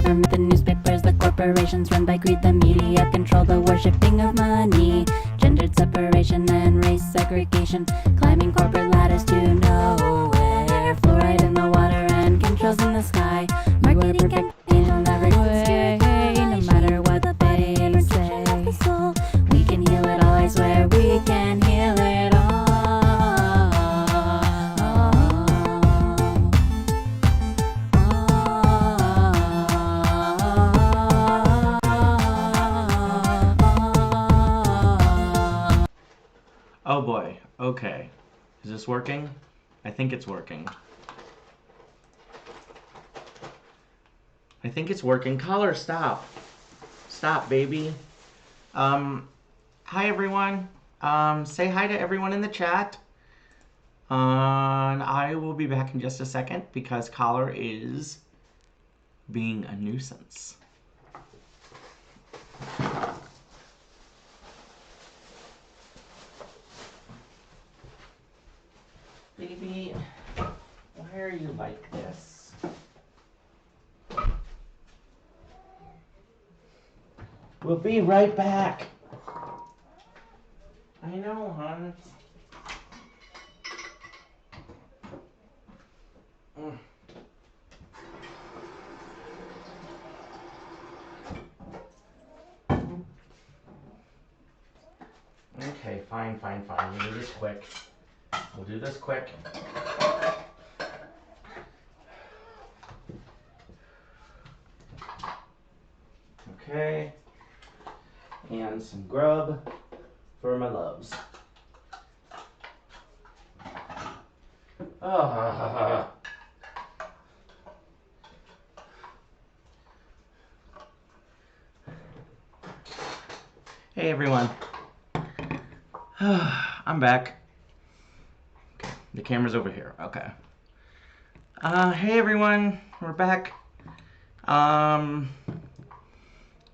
government, the newspapers, the corporations run by greed, the media control the worshipping of money, gendered separation and race segregation, climbing corporate ladders to nowhere, fluoride in the water and chemtrails in the sky, marketing campaigns every way, no matter what they say, we can heal it all, I swear we can heal it all. Oh boy, okay. Is this working? I think it's working. I think it's working. Caller, stop. Stop, baby. Hi everyone. Say hi to everyone in the chat. I will be back in just a second because caller is being a nuisance. Baby, why are you like this? We'll be right back. I know, hon. Okay, fine. We'll do this quick. Okay. And some grub for my loves. Hey everyone. I'm back. Okay. The camera's over here. Okay. Hey everyone, we're back.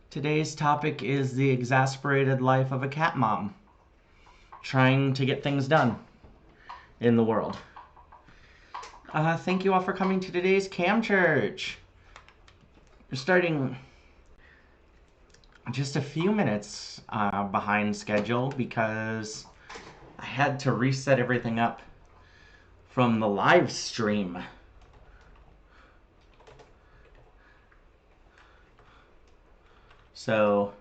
Today's topic is the exasperated life of a cat mom trying to get things done in the world. Thank you all for coming to today's Cam Church. We're starting just a few minutes behind schedule because I had to reset everything up from the live stream. So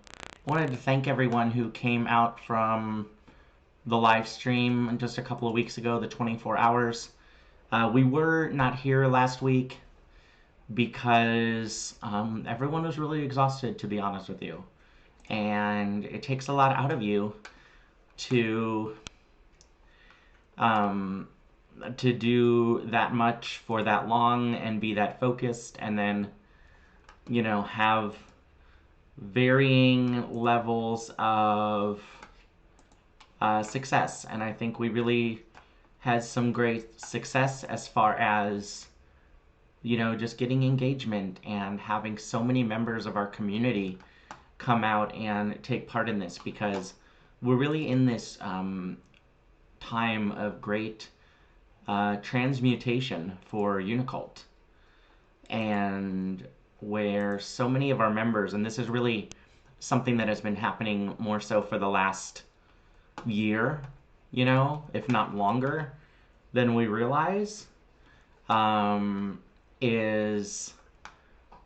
I wanted to thank everyone who came out from the live stream just a couple of weeks ago, the 24 hours. We were not here last week because everyone was really exhausted, to be honest with you. And it takes a lot out of you to do that much for that long and be that focused and then, you know, have varying levels of success. And I think we really had some great success as far as, you know, just getting engagement and having so many members of our community come out and take part in this, because we're really in this time of great transmutation for UNICULT, and where so many of our members, and this is really something that has been happening more so for the last year, you know, if not longer than we realize, is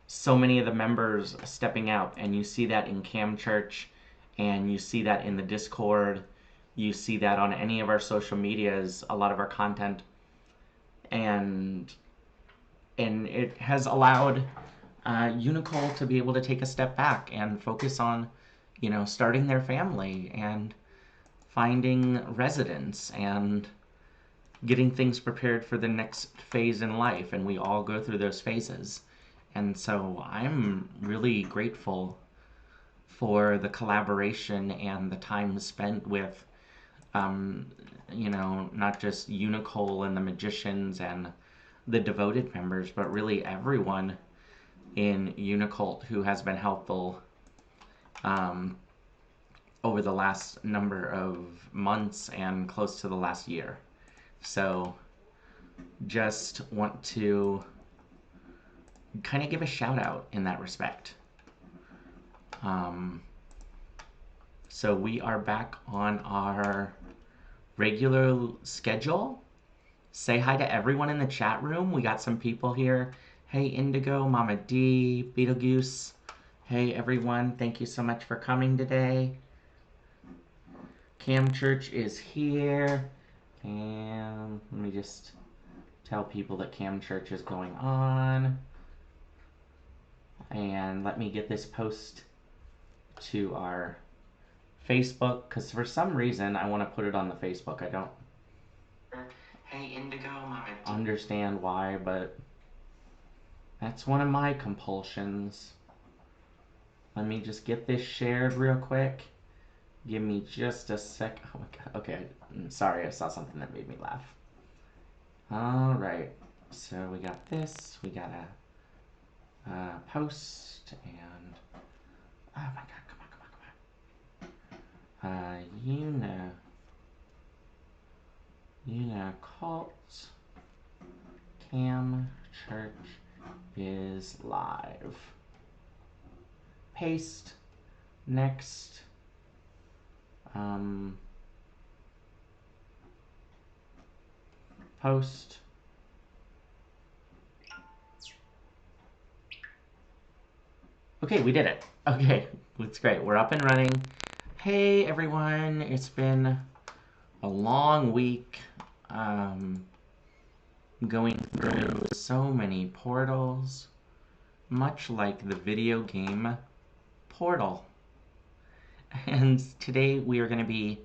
so many of the members stepping out. And you see that in Cam Church, and you see that in the Discord, you see that on any of our social medias, a lot of our content, and it has allowed Unicole to be able to take a step back and focus on, you know, starting their family and finding residence and getting things prepared for the next phase in life. And we all go through those phases. And so I'm really grateful for the collaboration and the time spent with, you know, not just Unicole and the magicians and the devoted members, but really everyone in UNICULT who has been helpful over the last number of months and close to the last year. So just want to kind of give a shout out in that respect. So we are back on our regular schedule. Say hi to everyone in the chat room. We got some people here. Hey, Indigo, Mama D, Beetlejuice. Hey, everyone. Thank you so much for coming today. Cam Church is here. And let me just tell people that Cam Church is going on. And let me get this post to our Facebook, because for some reason I want to put it on the Facebook. I don't understand why, but that's one of my compulsions. Let me just get this shared real quick. Give me just a sec. Oh my god. Okay, I'm sorry, I saw something that made me laugh. Alright, so we got this. We got a post, and oh my god, come on. Unicult Cam Church is live. Paste. Next. Post. Okay, we did it. Okay, that's great. We're up and running. Hey everyone, it's been a long week. Going through so many portals, much like the video game Portal. And today we are going to be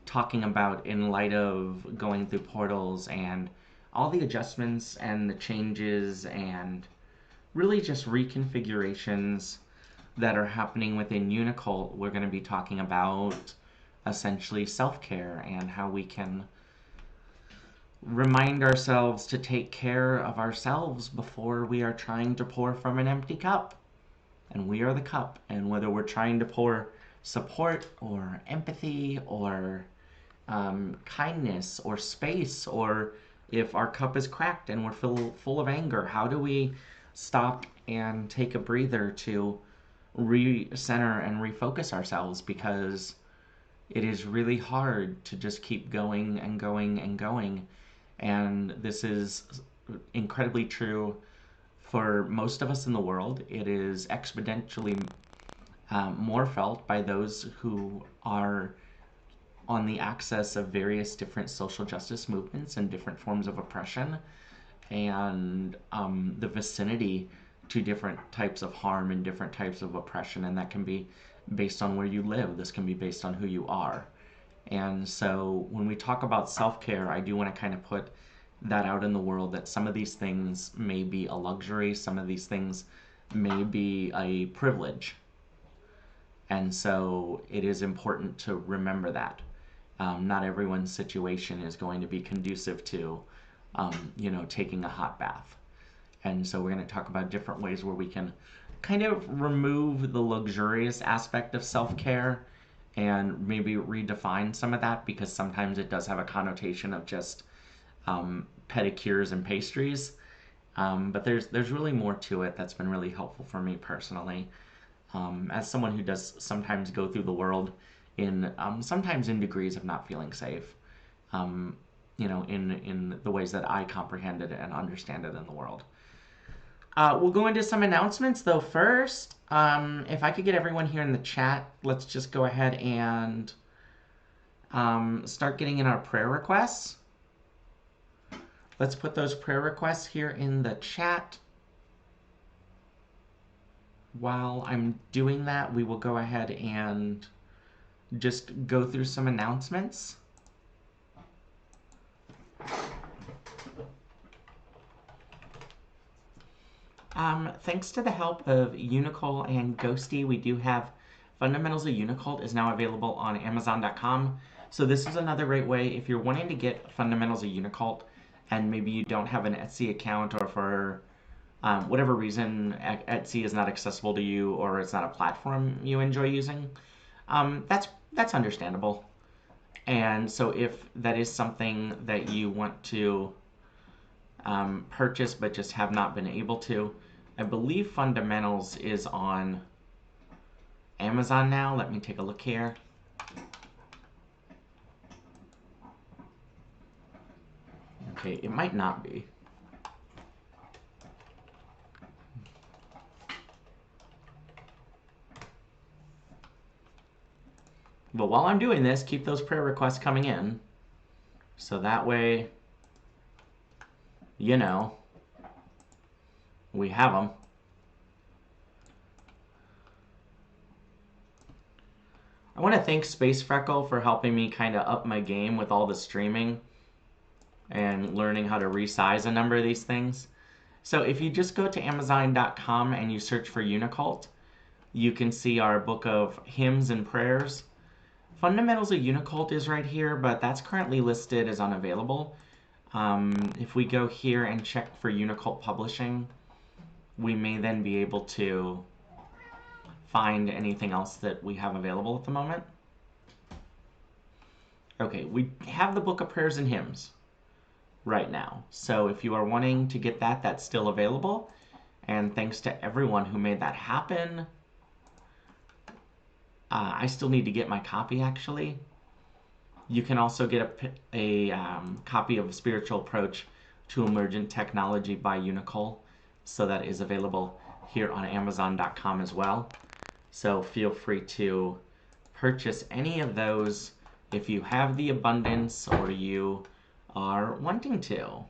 talking about, in light of going through portals and all the adjustments and the changes and really just reconfigurations that are happening within Unicult. We're going to be talking about essentially self-care and how we can remind ourselves to take care of ourselves before we are trying to pour from an empty cup. And we are the cup, and whether we're trying to pour support or empathy or kindness or space, or if our cup is cracked and we're full of anger, how do we stop and take a breather to recenter and refocus ourselves? Because it is really hard to just keep going and going and going. And this is incredibly true for most of us in the world. It is exponentially more felt by those who are on the axis of various different social justice movements and different forms of oppression, and the vicinity to different types of harm and different types of oppression. And that can be based on where you live. This can be based on who you are. And so when we talk about self-care, I do want to kind of put that out in the world, that some of these things may be a luxury, some of these things may be a privilege. And so it is important to remember that. Not everyone's situation is going to be conducive to, taking a hot bath. And so we're going to talk about different ways where we can kind of remove the luxurious aspect of self-care and maybe redefine some of that, because sometimes it does have a connotation of just pedicures and pastries. But there's really more to it that's been really helpful for me personally. As someone who does sometimes go through the world in sometimes in degrees of not feeling safe, in the ways that I comprehend it and understand it in the world. We'll go into some announcements though first. If I could get everyone here in the chat, let's just go ahead and start getting in our prayer requests. Let's put those prayer requests here in the chat. While I'm doing that, we will go ahead and just go through some announcements. Thanks to the help of Unicole and Ghosty, we do have Fundamentals of Unicult is now available on Amazon.com. So this is another great way if you're wanting to get Fundamentals of Unicult and maybe you don't have an Etsy account, or for whatever reason Etsy is not accessible to you, or it's not a platform you enjoy using. That's understandable. And so if that is something that you want to purchase but just have not been able to, I believe Fundamentals is on Amazon now. Let me take a look here. Okay, it might not be. But while I'm doing this, keep those prayer requests coming in. So that way, you know, we have them. I want to thank Space Freckle for helping me kind of up my game with all the streaming and learning how to resize a number of these things. So if you just go to Amazon.com and you search for Unicult, you can see our book of hymns and prayers. Fundamentals of Unicult is right here, but that's currently listed as unavailable. If we go here and check for Unicult Publishing, we may then be able to find anything else that we have available at the moment. Okay, we have the Book of Prayers and Hymns right now. So if you are wanting to get that, that's still available. And thanks to everyone who made that happen. I still need to get my copy, actually. You can also get a copy of Spiritual Approach to Emergent Technology by Unicole. So that is available here on Amazon.com as well. So feel free to purchase any of those if you have the abundance or you are wanting to.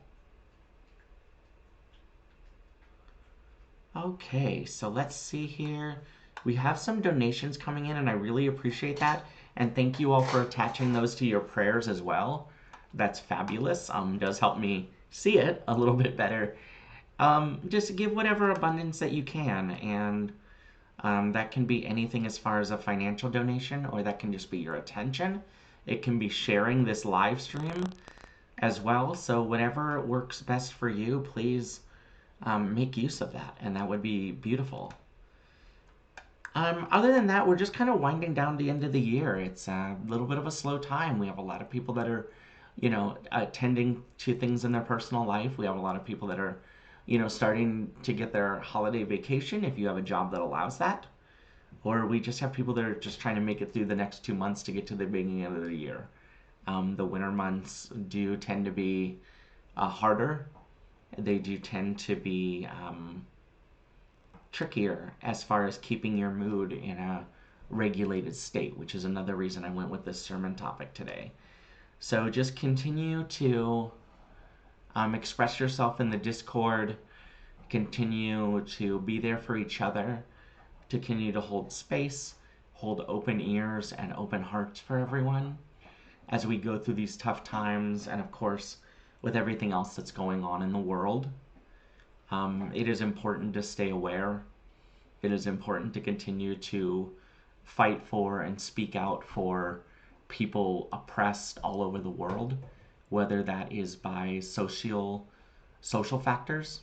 Okay, so let's see here. We have some donations coming in, and I really appreciate that. And thank you all for attaching those to your prayers as well. That's fabulous. Does help me see it a little bit better. Just give whatever abundance that you can, and that can be anything as far as a financial donation, or that can just be your attention. It can be sharing this live stream as well. So whatever works best for you, please make use of that, and that would be beautiful. Other than that, we're just kind of winding down the end of the year. It's a little bit of a slow time. We have a lot of people that are, attending to things in their personal life. We have a lot of people that are, starting to get their holiday vacation if you have a job that allows that. Or we just have people that are just trying to make it through the next 2 months to get to the beginning of the year. The winter months do tend to be harder. They do tend to be trickier as far as keeping your mood in a regulated state, which is another reason I went with this sermon topic today. So just continue to express yourself in the Discord, continue to be there for each other, to continue to hold space, hold open ears and open hearts for everyone as we go through these tough times, and of course with everything else that's going on in the world. It is important to stay aware. It is important to continue to fight for and speak out for people oppressed all over the world, whether that is by social factors,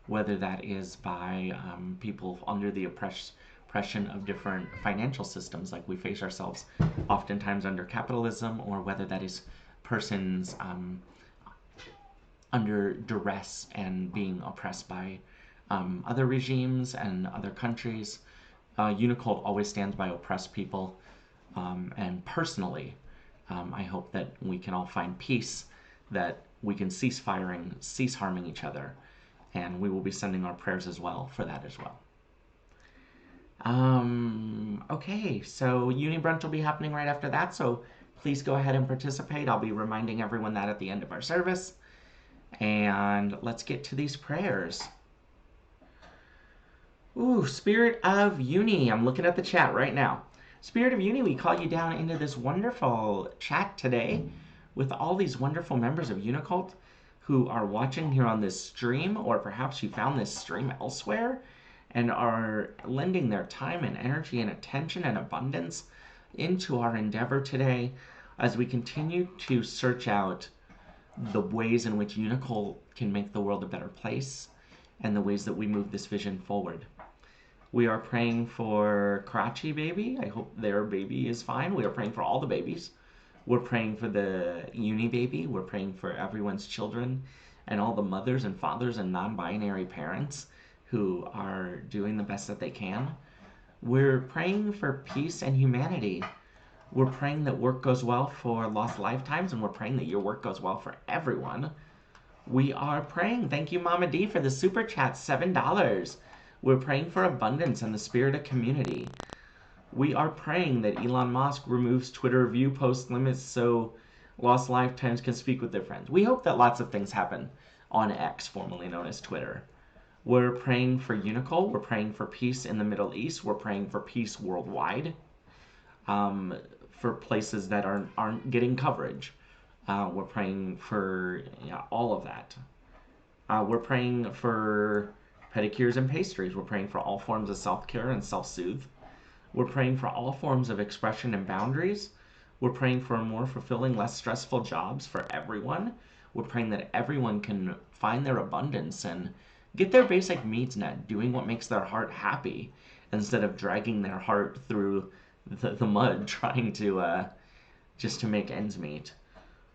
whether that is by people under the oppression of different financial systems, like we face ourselves oftentimes under capitalism, or whether that is persons under duress and being oppressed by other regimes and other countries. Unicult always stands by oppressed people, and personally, I hope that we can all find peace, that we can cease firing, cease harming each other, and we will be sending our prayers as well for that as well. Okay, so Uni Brunch will be happening right after that, so please go ahead and participate. I'll be reminding everyone that at the end of our service. And let's get to these prayers. Ooh, Spirit of Uni. I'm looking at the chat right now. Spirit of Uni, we call you down into this wonderful chat today with all these wonderful members of Unicult who are watching here on this stream, or perhaps you found this stream elsewhere and are lending their time and energy and attention and abundance into our endeavor today as we continue to search out the ways in which Unicole can make the world a better place and the ways that we move this vision forward. We are praying for Karachi baby. I hope their baby is fine. We are praying for all the babies. We're praying for the Uni baby. We're praying for everyone's children and all the mothers and fathers and non-binary parents who are doing the best that they can. We're praying for peace and humanity. We're praying that work goes well for lost lifetimes, and we're praying that your work goes well for everyone. We are praying. Thank you, Mama D, for the super chat, $7. We're praying for abundance and the spirit of community. We are praying that Elon Musk removes Twitter view post limits so lost lifetimes can speak with their friends. We hope that lots of things happen on X, formerly known as Twitter. We're praying for Unicole. We're praying for peace in the Middle East. We're praying for peace worldwide. For places that aren't getting coverage. We're praying for all of that. We're praying for pedicures and pastries. We're praying for all forms of self-care and self-soothe. We're praying for all forms of expression and boundaries. We're praying for more fulfilling, less stressful jobs for everyone. We're praying that everyone can find their abundance and get their basic needs met, doing what makes their heart happy instead of dragging their heart through the mud trying to just to make ends meet.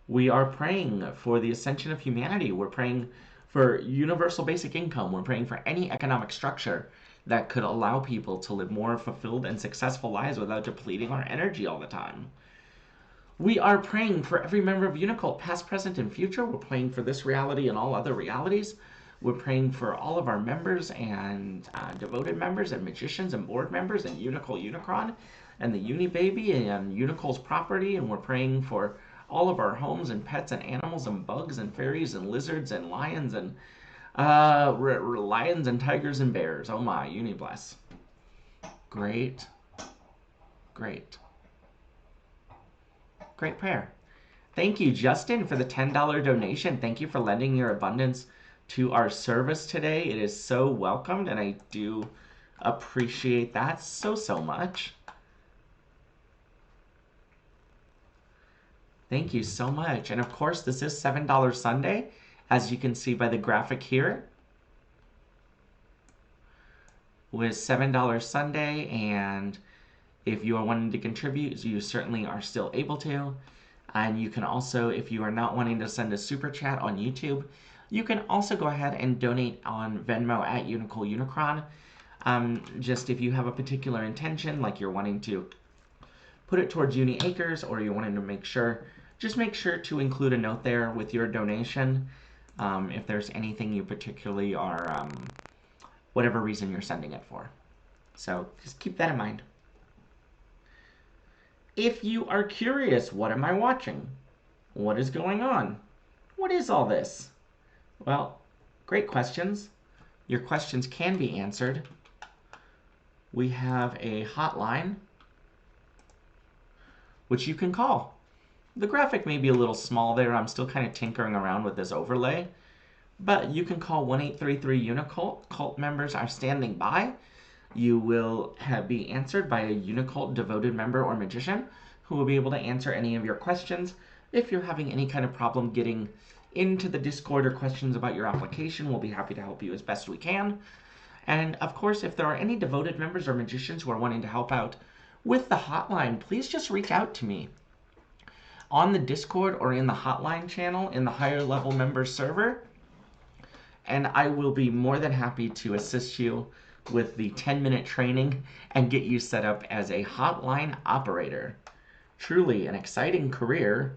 We are praying for the ascension of humanity. We're praying for universal basic income. We're praying for any economic structure that could allow people to live more fulfilled and successful lives without depleting our energy all the time. We are praying for every member of Unicult, past, present, and future. We're praying for this reality and all other realities. We're praying for all of our members and devoted members and magicians and board members and Unicole Unicron and the Uni Baby and Unicole's property, and we're praying for all of our homes and pets and animals and bugs and fairies and lizards and lions and lions and tigers and bears. Oh my, Uni bless. Great prayer. Thank you, Justin, for the $10 donation. Thank you for lending your abundance to our service today. It is so welcomed, and I do appreciate that so much. Thank you so much. And of course, this is $7 Sunday, as you can see by the graphic here. With $7 Sunday, and if you are wanting to contribute, you certainly are still able to. And you can also, if you are not wanting to send a super chat on YouTube, you can also go ahead and donate on Venmo at Unicole Unicron. Just if you have a particular intention, like you're wanting to put it towards Uniacres, or you're wanting to make sure to include a note there with your donation. If there's anything you particularly are, whatever reason you're sending it for. So just keep that in mind. If you are curious, what am I watching? What is going on? What is all this? Well, great questions. Your questions can be answered. We have a hotline, which you can call. The graphic may be a little small there. I'm still kind of tinkering around with this overlay. But you can call 1-833-UNICULT. Cult members are standing by. You will be answered by a Unicult devoted member or magician who will be able to answer any of your questions. If you're having any kind of problem getting into the Discord or questions about your application, we'll be happy to help you as best we can. And of course, if there are any devoted members or magicians who are wanting to help out with the hotline, please just reach out to me on the Discord or in the hotline channel in the higher level members server, and I will be more than happy to assist you with the 10-minute training and get you set up as a hotline operator. Truly an exciting career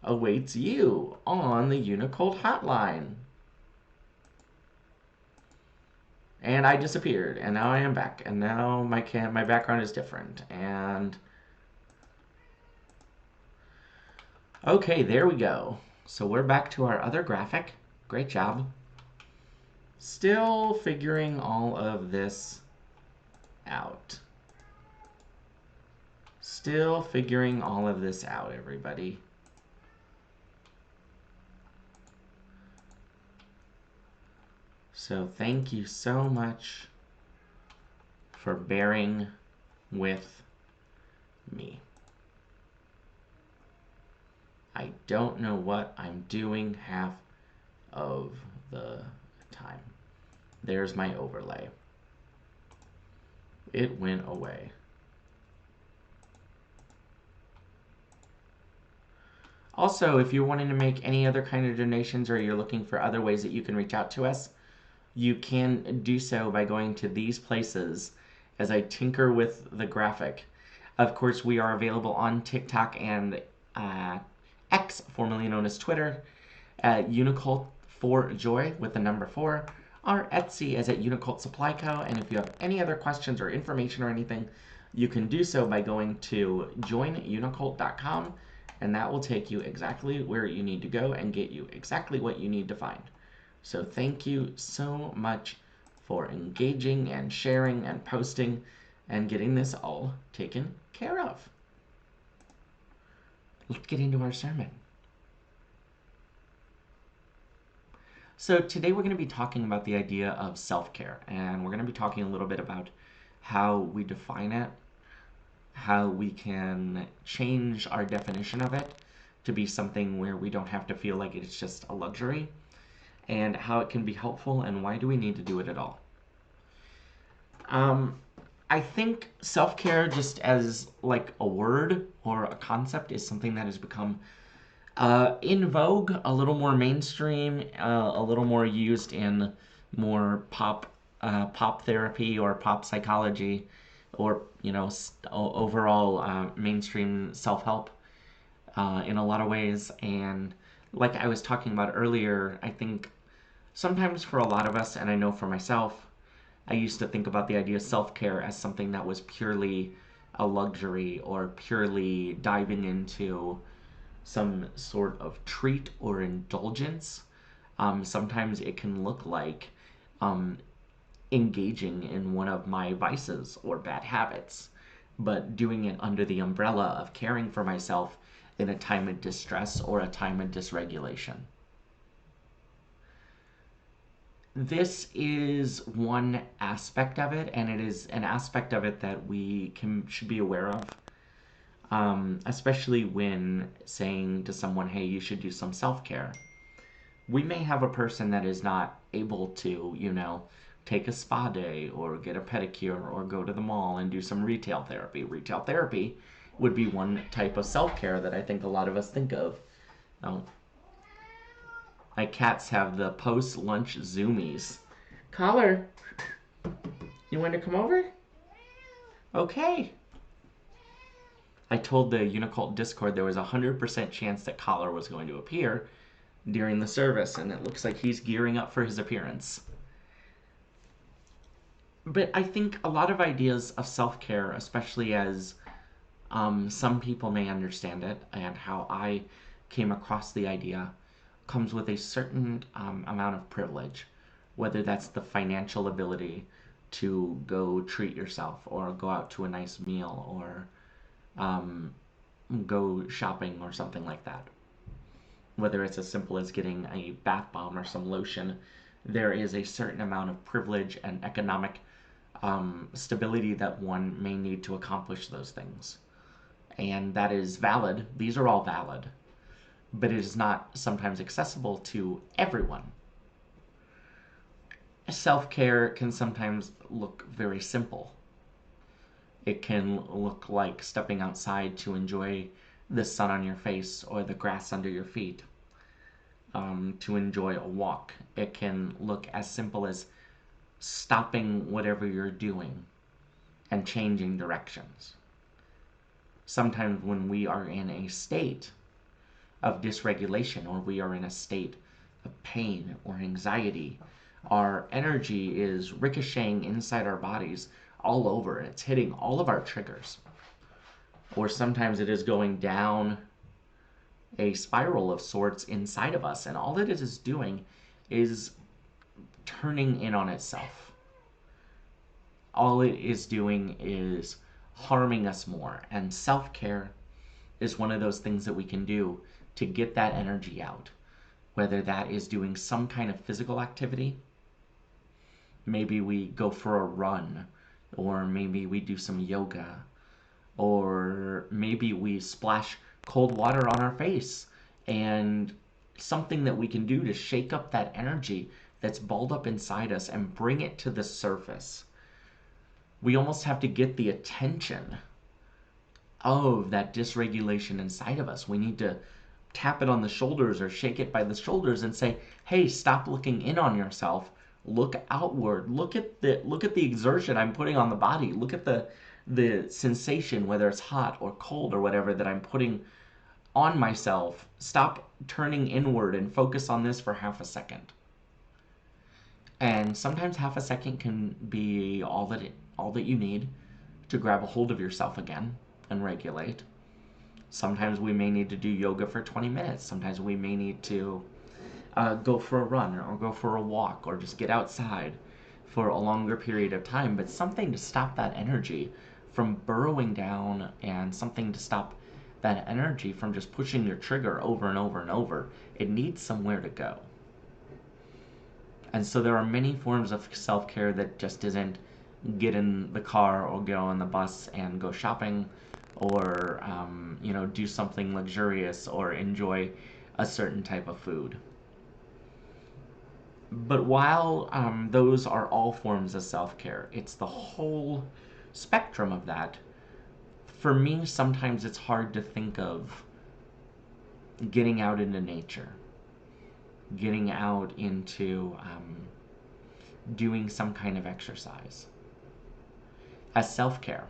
awaits you on the UNICULT hotline. And I disappeared, and now I am back, and now my background is different, and okay, there we go. So we're back to our other graphic. Great job. Still figuring all of this out. Still figuring all of this out, everybody. So thank you so much for bearing with me. I don't know what I'm doing half of the time. There's my overlay. It went away. Also, if you're wanting to make any other kind of donations or you're looking for other ways that you can reach out to us, you can do so by going to these places as I tinker with the graphic. Of course, we are available on TikTok and X, formerly known as Twitter, at Unicult for Joy with the number 4. Our Etsy is at Unicult Supply Co. And if you have any other questions or information or anything, you can do so by going to joinUnicult.com, and that will take you exactly where you need to go and get you exactly what you need to find. So thank you so much for engaging and sharing and posting and getting this all taken care of. Let's get into our sermon. So today we're going to be talking about the idea of self-care, and we're going to be talking a little bit about how we define it, how we can change our definition of it to be something where we don't have to feel like it's just a luxury, and how it can be helpful, and why do we need to do it at all. I think self-care, just as like a word or a concept, is something that has become in vogue, a little more mainstream, a little more used in more pop therapy or pop psychology, or overall mainstream self-help in a lot of ways. And like I was talking about earlier, I think sometimes for a lot of us, and I know for myself, I used to think about the idea of self-care as something that was purely a luxury or purely diving into some sort of treat or indulgence. Sometimes it can look like engaging in one of my vices or bad habits, but doing it under the umbrella of caring for myself in a time of distress or a time of dysregulation. This is one aspect of it, and it is an aspect of it that we should be aware of, especially when saying to someone, hey, you should do some self-care. We may have a person that is not able to, take a spa day or get a pedicure or go to the mall and do some retail therapy. Retail therapy would be one type of self-care that I think a lot of us think of. My cats have the post-lunch zoomies. Collar, you want to come over? Okay. I told the Unicult Discord there was a 100% chance that Collar was going to appear during the service, and it looks like he's gearing up for his appearance. But I think a lot of ideas of self-care, especially as some people may understand it, and how I came across the idea, comes with a certain amount of privilege, whether that's the financial ability to go treat yourself or go out to a nice meal or go shopping or something like that. Whether it's as simple as getting a bath bomb or some lotion, there is a certain amount of privilege and economic stability that one may need to accomplish those things. And that is valid. These are all valid. But it is not sometimes accessible to everyone. Self-care can sometimes look very simple. It can look like stepping outside to enjoy the sun on your face or the grass under your feet, to enjoy a walk. It can look as simple as stopping whatever you're doing and changing directions. Sometimes when we are in a state of dysregulation, or we are in a state of pain or anxiety, our energy is ricocheting inside our bodies all over. It's hitting all of our triggers. Or sometimes it is going down a spiral of sorts inside of us, and all it is doing is turning in on itself. All it is doing is harming us more, and self-care is one of those things that we can do to get that energy out, whether that is doing some kind of physical activity. Maybe we go for a run, or maybe we do some yoga, or maybe we splash cold water on our face, and something that we can do to shake up that energy that's balled up inside us and bring it to the surface. We almost have to get the attention of that dysregulation inside of us. We need to tap it on the shoulders or shake it by the shoulders and say, hey, stop looking in on yourself. Look outward. Look at the exertion I'm putting on the body. Look at the sensation, whether it's hot or cold or whatever, that I'm putting on myself. Stop turning inward and focus on this for half a second. And sometimes half a second can be all that you need to grab a hold of yourself again and regulate. Sometimes we may need to do yoga for 20 minutes. Sometimes we may need to go for a run or go for a walk or just get outside for a longer period of time. But something to stop that energy from burrowing down, and something to stop that energy from just pushing your trigger over and over and over. It needs somewhere to go. And so there are many forms of self-care that just isn't get in the car or go on the bus and go shopping, or do something luxurious or enjoy a certain type of food. But while those are all forms of self-care, it's the whole spectrum of that. For me, sometimes it's hard to think of getting out into nature, getting out into doing some kind of exercise as self-care.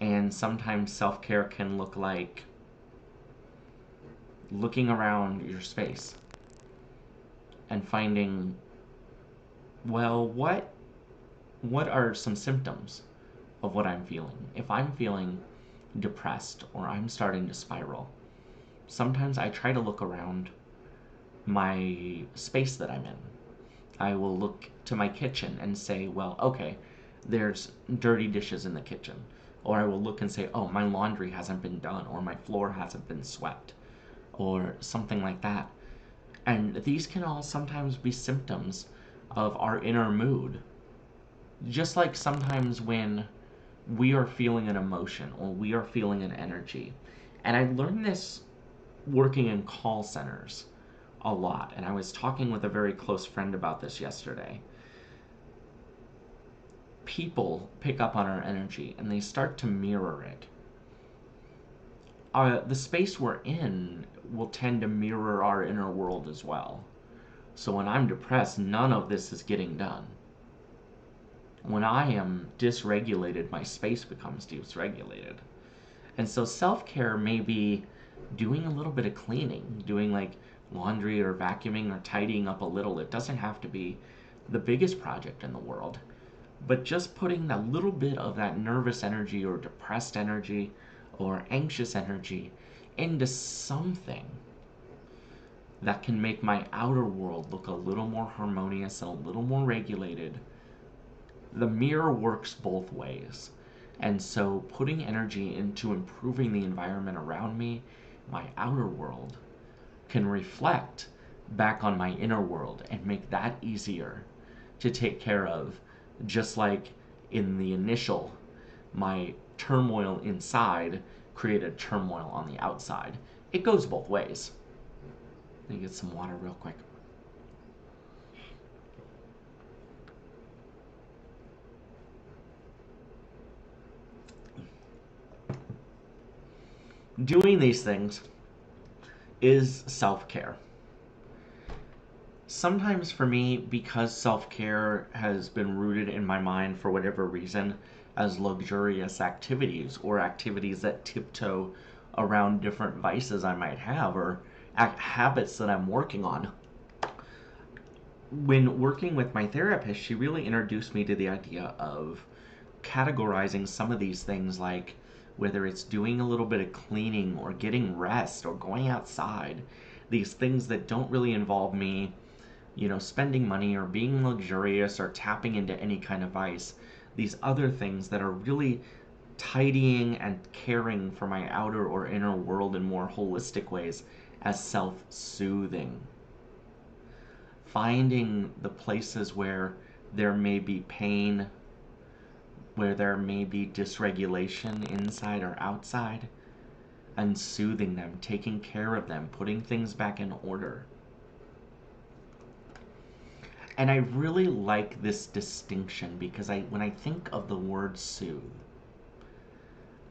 And sometimes self-care can look like looking around your space and finding, well, what are some symptoms of what I'm feeling? If I'm feeling depressed or I'm starting to spiral, sometimes I try to look around my space that I'm in. I will look to my kitchen and say, well, okay, there's dirty dishes in the kitchen. Or I will look and say, oh, my laundry hasn't been done, or my floor hasn't been swept, or something like that. And these can all sometimes be symptoms of our inner mood. Just like sometimes when we are feeling an emotion or we are feeling an energy. And I learned this working in call centers a lot. And I was talking with a very close friend about this yesterday. People pick up on our energy and they start to mirror it. The space we're in will tend to mirror our inner world as well. So when I'm depressed, none of this is getting done. When I am dysregulated, my space becomes dysregulated. And so self-care may be doing a little bit of cleaning, doing like laundry or vacuuming or tidying up a little. It doesn't have to be the biggest project in the world, but just putting that little bit of that nervous energy or depressed energy or anxious energy into something that can make my outer world look a little more harmonious and a little more regulated. The mirror works both ways. And so putting energy into improving the environment around me, my outer world, can reflect back on my inner world and make that easier to take care of. Just like in the initial, my turmoil inside created turmoil on the outside. It goes both ways. Let me get some water real quick. Doing these things is self-care. Sometimes for me, because self-care has been rooted in my mind for whatever reason as luxurious activities or activities that tiptoe around different vices I might have or habits that I'm working on. When working with my therapist, she really introduced me to the idea of categorizing some of these things, like whether it's doing a little bit of cleaning or getting rest or going outside, these things that don't really involve me, spending money or being luxurious or tapping into any kind of vice. These other things that are really tidying and caring for my outer or inner world in more holistic ways as self-soothing. Finding the places where there may be pain, where there may be dysregulation inside or outside, and soothing them, taking care of them, putting things back in order. And I really like this distinction because when I think of the word soothe,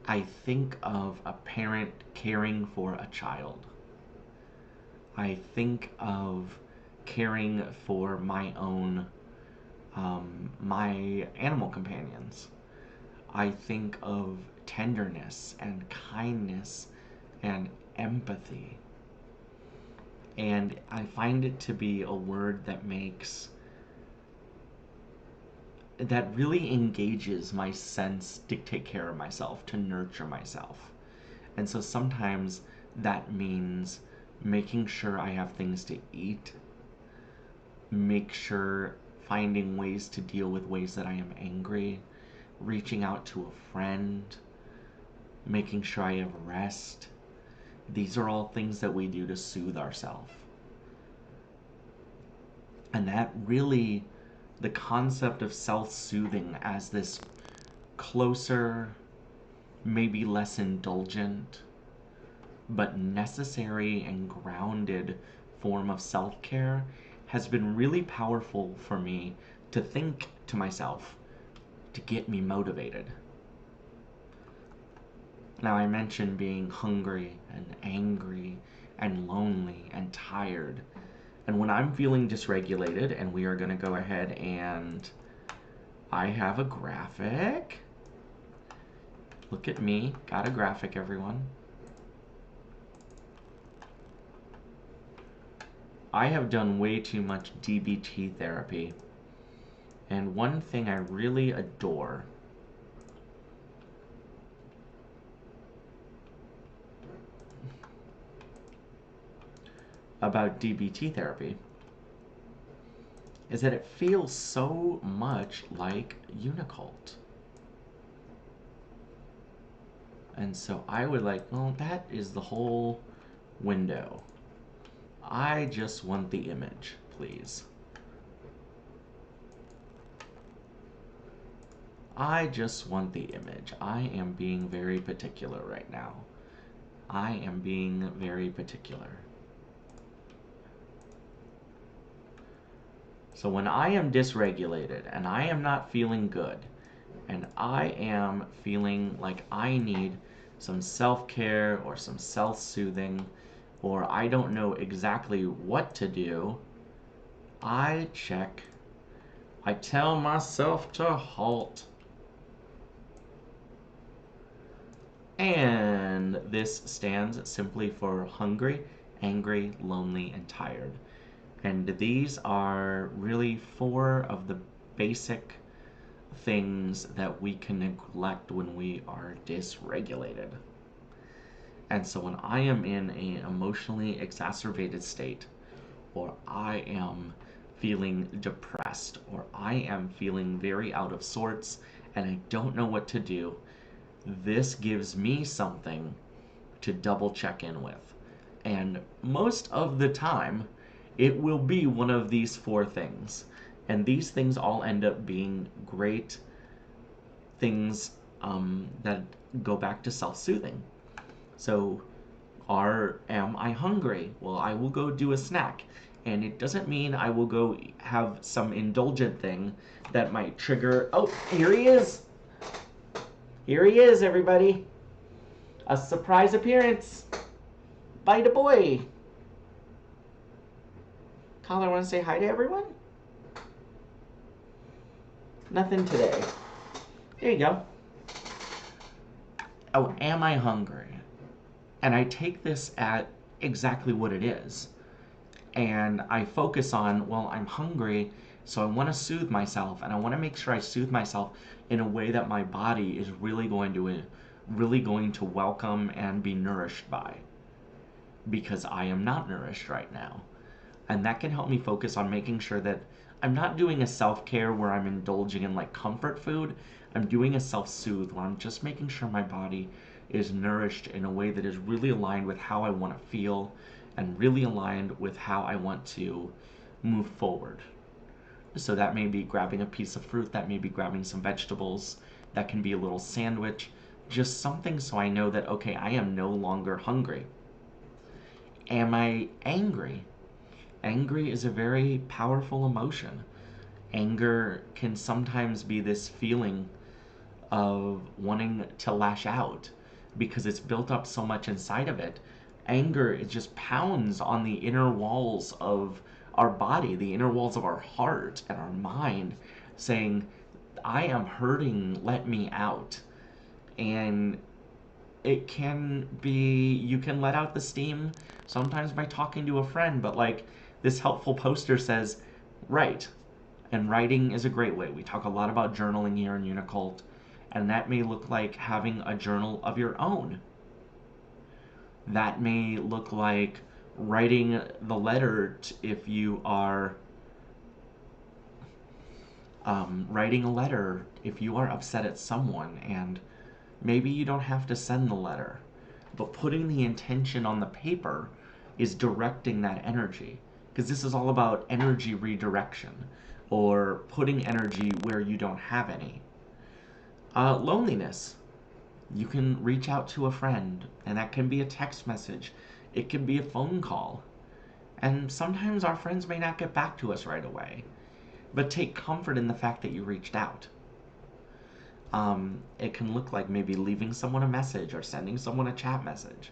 I think of a parent caring for a child. I think of caring for my own, my animal companions. I think of tenderness and kindness and empathy. And I find it to be a word that really engages my sense to take care of myself, to nurture myself. And so sometimes that means making sure I have things to eat, finding ways to deal with ways that I am angry, reaching out to a friend, making sure I have rest. These are all things that we do to soothe ourselves. And that really, the concept of self-soothing as this closer, maybe less indulgent, but necessary and grounded form of self-care has been really powerful for me to think to myself, to get me motivated. Now, I mentioned being hungry and angry and lonely and tired. And when I'm feeling dysregulated, and we are going to go ahead and I have a graphic. Look at me. Got a graphic, everyone. I have done way too much DBT therapy. And one thing I really adore about DBT therapy is that it feels so much like Unicult. And so I would like, well, that is the whole window. I just want the image, please. I just want the image. I am being very particular right now. I am being very particular. So when I am dysregulated and I am not feeling good and I am feeling like I need some self-care or some self-soothing, or I don't know exactly what to do, I tell myself to halt. And this stands simply for hungry, angry, lonely, and tired. And these are really 4 of the basic things that we can neglect when we are dysregulated. And so when I am in an emotionally exacerbated state, or I am feeling depressed, or I am feeling very out of sorts, and I don't know what to do, this gives me something to double check in with. And most of the time, it will be one of these 4 things. And these things all end up being great things that go back to self-soothing. So, am I hungry? Well, I will go do a snack. And it doesn't mean I will go have some indulgent thing that might trigger... Oh, here he is! Here he is, everybody! A surprise appearance by the boy! Caller, want to say hi to everyone? Nothing today. There you go. Oh, am I hungry? And I take this at exactly what it is. And I focus on, well, I'm hungry, so I want to soothe myself, and I want to make sure I soothe myself in a way that my body is really going to welcome and be nourished by. Because I am not nourished right now. And that can help me focus on making sure that I'm not doing a self-care where I'm indulging in like comfort food. I'm doing a self-soothe where I'm just making sure my body is nourished in a way that is really aligned with how I want to feel and really aligned with how I want to move forward. So that may be grabbing a piece of fruit, that may be grabbing some vegetables, that can be a little sandwich, just something so I know that, okay, I am no longer hungry. Am I angry? Angry is a very powerful emotion. Anger can sometimes be this feeling of wanting to lash out because it's built up so much inside of it. Anger, it just pounds on the inner walls of our body, the inner walls of our heart and our mind, saying, I am hurting, let me out. And it can be, you can let out the steam sometimes by talking to a friend, but like this helpful poster says, write. And writing is a great way. We talk a lot about journaling here in UNICULT, and that may look like having a journal of your own. That may look like writing the letter if you are writing a letter if you are upset at someone, and maybe you don't have to send the letter, but putting the intention on the paper is directing that energy, because this is all about energy redirection, or putting energy where you don't have any. Loneliness. You can reach out to a friend, and that can be a text message. It can be a phone call. And sometimes our friends may not get back to us right away, but take comfort in the fact that you reached out. It can look like maybe leaving someone a message or sending someone a chat message.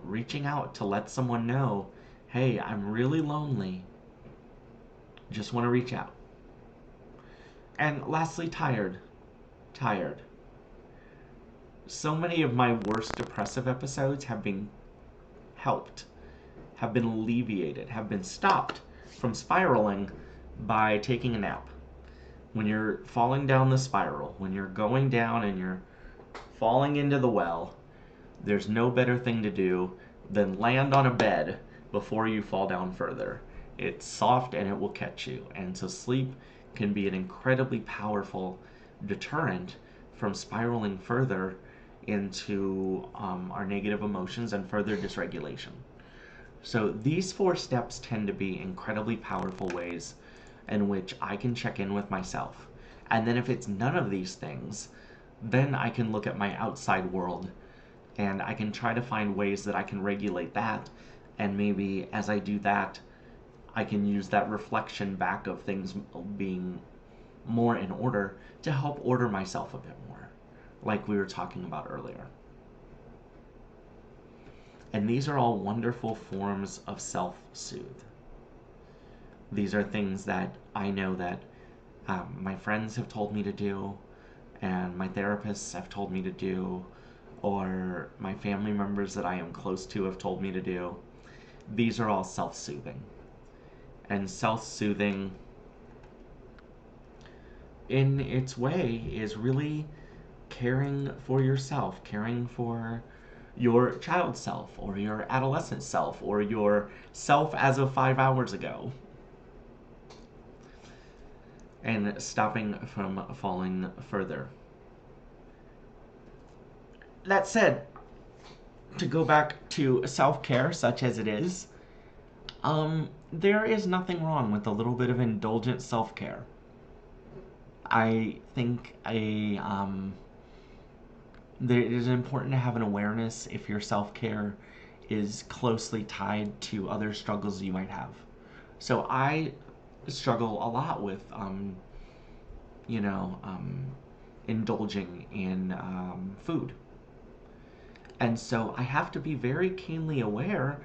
Reaching out to let someone know, hey, I'm really lonely. Just want to reach out. And lastly, tired. Tired. So many of my worst depressive episodes have been helped, have been alleviated, have been stopped from spiraling by taking a nap. When you're falling down the spiral, when you're going down and you're falling into the well, there's no better thing to do than land on a bed before you fall down further. It's soft and it will catch you. And so sleep can be an incredibly powerful deterrent from spiraling further into our negative emotions and further dysregulation. So these 4 steps tend to be incredibly powerful ways in which I can check in with myself. And then if it's none of these things, then I can look at my outside world and I can try to find ways that I can regulate that. And maybe as I do that, I can use that reflection back of things being more in order to help order myself a bit more, like we were talking about earlier. And these are all wonderful forms of self-soothe. These are things that I know that my friends have told me to do, and my therapists have told me to do, or my family members that I am close to have told me to do. These are all self-soothing. And self-soothing, in its way, is really caring for yourself, caring for your child self, or your adolescent self, or your self as of 5 hours ago. And stopping from falling further. That said, to go back to self-care, such as it is, there is nothing wrong with a little bit of indulgent self-care. I think it is important to have an awareness if your self-care is closely tied to other struggles you might have. So I struggle a lot with, indulging in food. And so I have to be very keenly aware,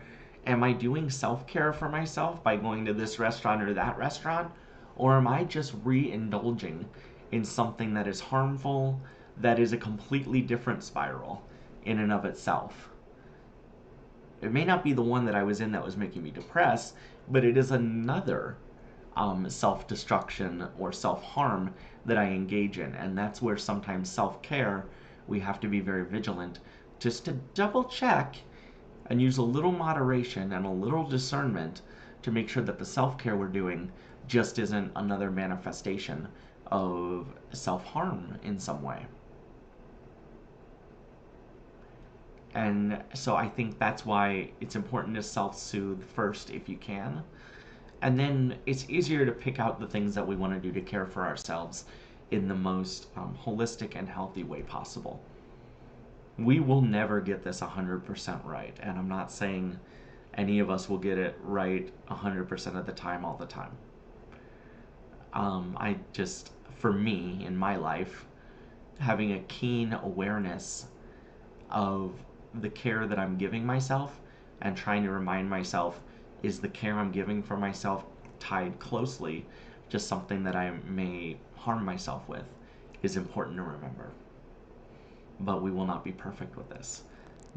am I doing self-care for myself by going to this restaurant or that restaurant? Or am I just re-indulging in something that is harmful, that is a completely different spiral in and of itself? It may not be the one that I was in that was making me depressed, but it is another self-destruction or self-harm that I engage in. And that's where sometimes self-care, we have to be very vigilant just to double check and use a little moderation and a little discernment to make sure that the self-care we're doing just isn't another manifestation of self-harm in some way. And so I think that's why it's important to self-soothe first if you can. And then it's easier to pick out the things that we want to do to care for ourselves in the most holistic and healthy way possible. We will never get this 100% right, and I'm not saying any of us will get it right 100% of the time all the time. For me, in my life, having a keen awareness of the care that I'm giving myself and trying to remind myself Is the care I'm giving for myself tied closely to something that I may harm myself with? Is important to remember. But we will not be perfect with this,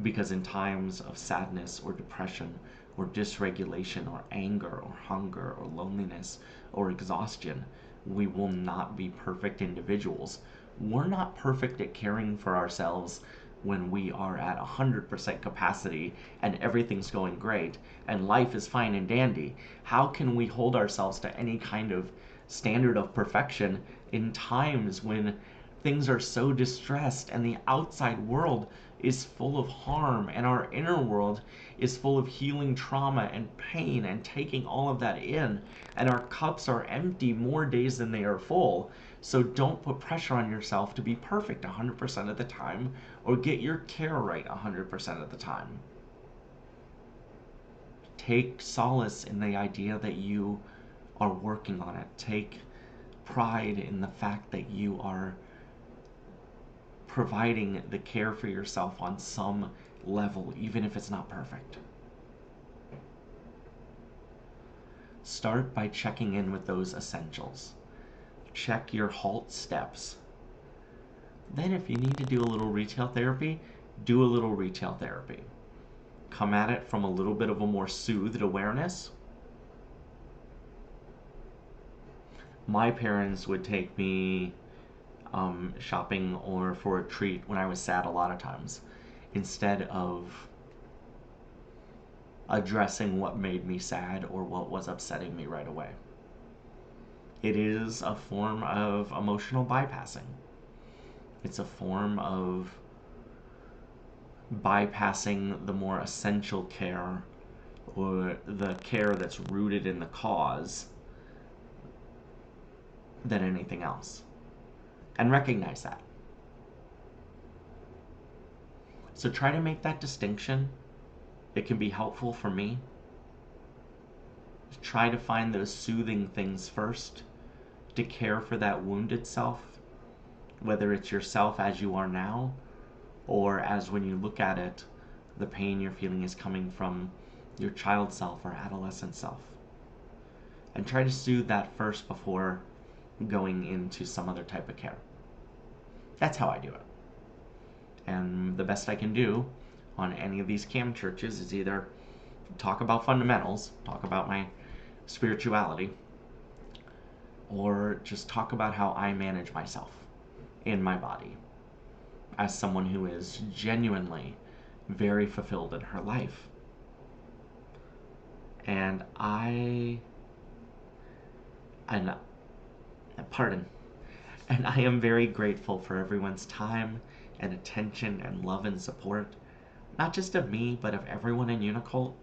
because in times of sadness or depression or dysregulation or anger or hunger or loneliness or exhaustion, we will not be perfect individuals. We're not perfect at caring for ourselves when we are at 100% capacity and everything's going great and life is fine and dandy. How can we hold ourselves to any kind of standard of perfection in times when things are so distressed and the outside world is full of harm and our inner world is full of healing trauma and pain and taking all of that in, and our cups are empty more days than they are full? So don't put pressure on yourself to be perfect 100% of the time or get your care right 100% of the time. Take solace in the idea that you are working on it. Take pride in the fact that you are providing the care for yourself on some level, even if it's not perfect. Start by checking in with those essentials. Check your HALT steps. Then if you need to do a little retail therapy, do a little retail therapy. Come at it from a little bit of a more soothed awareness. My parents would take me shopping or for a treat when I was sad a lot of times, instead of addressing what made me sad or what was upsetting me right away. It is a form of emotional bypassing. It's a form of bypassing the more essential care or the care that's rooted in the cause than anything else. And recognize that. So try to make that distinction. It can be helpful for me. Try to find those soothing things first to care for that wounded self, whether it's yourself as you are now, or as when you look at it, the pain you're feeling is coming from your child self or adolescent self. And try to soothe that first before going into some other type of care. That's how I do it. And the best I can do on any of these cam churches is either talk about fundamentals, talk about my spirituality, or just talk about how I manage myself in my body as someone who is genuinely very fulfilled in her life. And I am very grateful for everyone's time and attention and love and support, not just of me, but of everyone in UNICULT,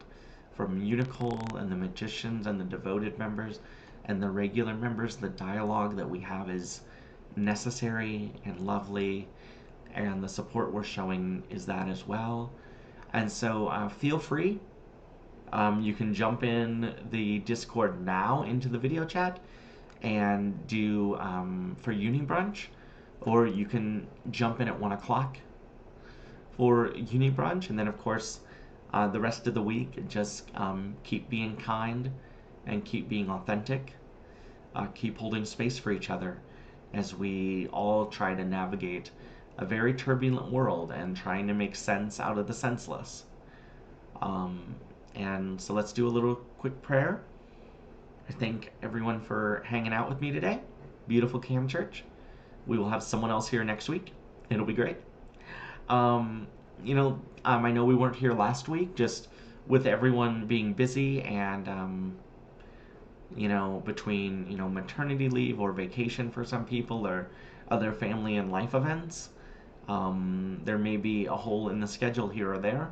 from Unicole and the magicians and the devoted members and the regular members. The dialogue that we have is necessary and lovely, and the support we're showing is that as well. And so feel free. You can jump in the Discord now into the video chat and do for Uni Brunch, or you can jump in at 1 o'clock for Uni Brunch, and then of course the rest of the week just keep being kind and keep being authentic, keep holding space for each other as we all try to navigate a very turbulent world and trying to make sense out of the senseless. And so let's do a little quick prayer. I thank everyone for hanging out with me today. Beautiful Cam Church. We will have someone else here next week. It'll be great. I know we weren't here last week, just with everyone being busy and, between, maternity leave or vacation for some people or other family and life events. There may be a hole in the schedule here or there.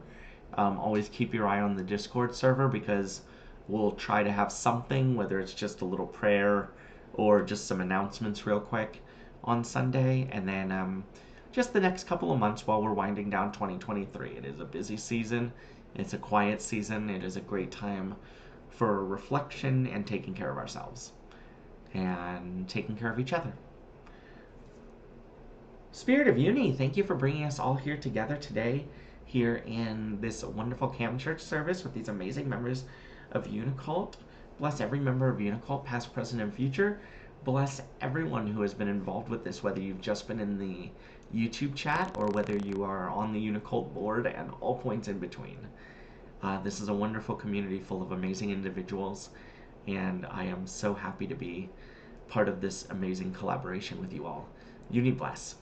Always keep your eye on the Discord server, because we'll try to have something, whether it's just a little prayer or just some announcements real quick on Sunday. And then just the next couple of months while we're winding down 2023. It is a busy season. It's a quiet season. It is a great time for reflection and taking care of ourselves and taking care of each other. Spirit of Uni, thank you for bringing us all here together today, here in this wonderful Cam Church service with these amazing members of Unicult. Bless every member of Unicult, past, present, and future. Bless everyone who has been involved with this, whether you've just been in the YouTube chat or whether you are on the Unicult board and all points in between. This is a wonderful community full of amazing individuals, and I am so happy to be part of this amazing collaboration with you all. Uni bless.